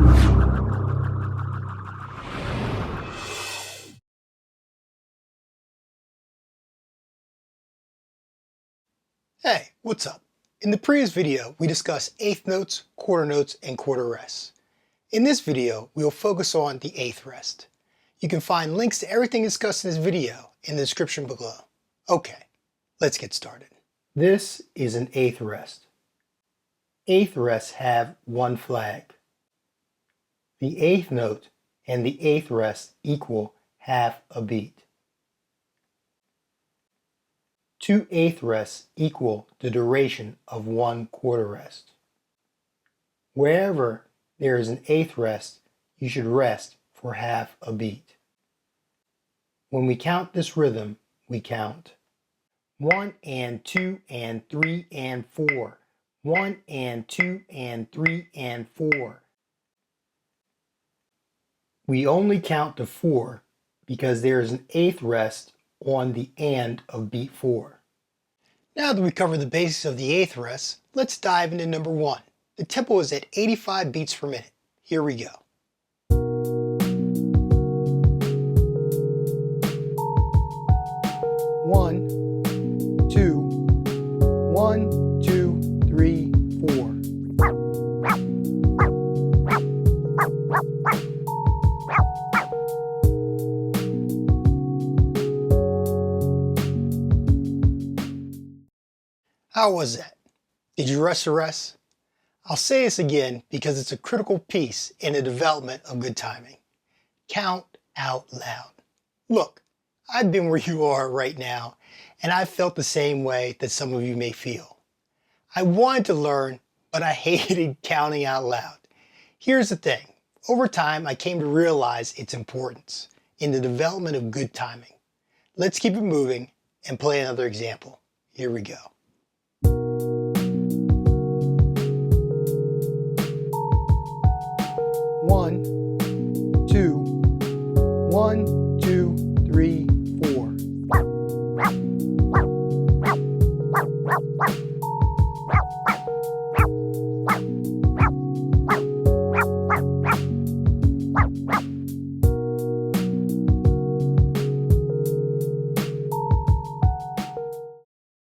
Hey, what's up? In the previous video, we discussed eighth notes, and quarter rests. In this video, we will focus on the eighth rest. You can find links to everything discussed in this video in the description below. Okay, let's get started. This is an eighth rest. Eighth rests have one flag. The eighth note and the eighth rest equal half a beat. 2 eighth rests equal the duration of 1 quarter rest. Wherever there is an eighth rest, you should rest for half a beat. When we count this rhythm, we count 1 and 2 and 3 and 4. 1 and 2 and 3 and 4. We only count to 4 because there is an eighth rest on the and of beat 4. Now that we've covered the basics of the eighth rest, let's dive into number 1. The tempo is at 85 beats per minute. Here we go. One, two, 1, 2, 3, 4. How was that? Did you rest the rest? I'll say this again because it's a critical piece in the development of good timing. Count out loud. Look, I've been where you are right now, and I've felt the same way that some of you may feel. I wanted to learn, but I hated counting out loud. Here's the thing. Over time, I came to realize its importance in the development of good timing. Let's keep it moving and play another example. Here we go. One, two, 1, 2, 3, 4.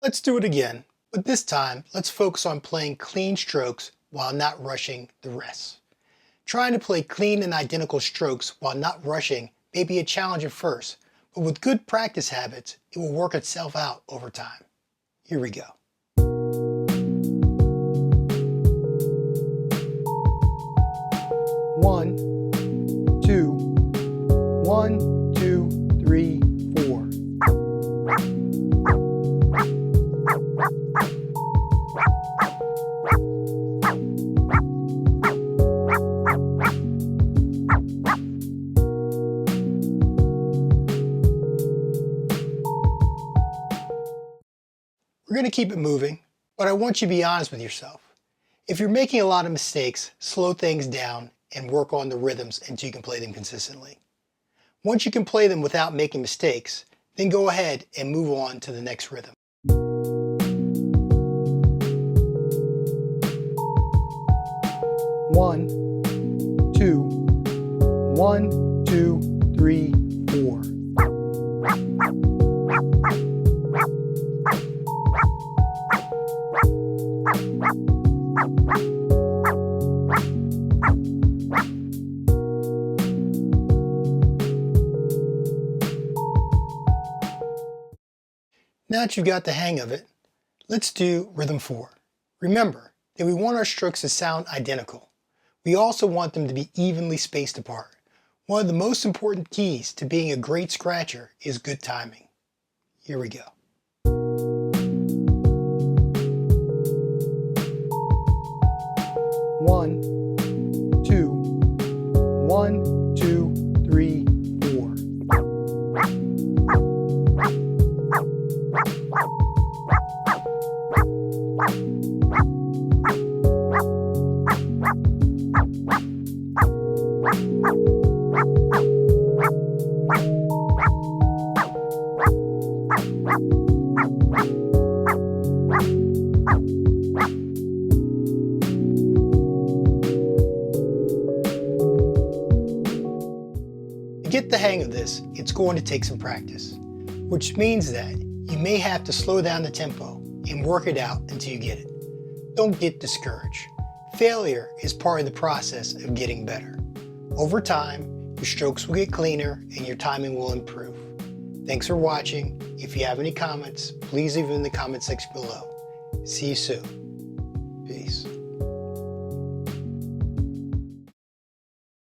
Let's do it again, but this time let's focus on playing clean strokes while not rushing the rest. Trying to play clean and identical strokes while not rushing may be a challenge at first, but with good practice habits, it will work itself out over time. Here we go. One, two, 1, 2, 3, 4. We're going to keep it moving, but I want you to be honest with yourself. If you're making a lot of mistakes, slow things down and work on the rhythms until you can play them consistently. Once you can play them without making mistakes, then go ahead and move on to the next rhythm. One, two, 1, 2, 3, 4. Now that you've got the hang of it, let's do rhythm 4. Remember that we want our strokes to sound identical. We also want them to be evenly spaced apart. One of the most important keys to being a great scratcher is good timing. Here we go. One, two, 1, 2, 3, 4. get the hang of this, it's going to take some practice, which means that you may have to slow down the tempo and work it out until you get it. Don't get discouraged. Failure is part of the process of getting better. Over time, your strokes will get cleaner and your timing will improve. Thanks for watching. If you have any comments, please leave them in the comment section below. See you soon.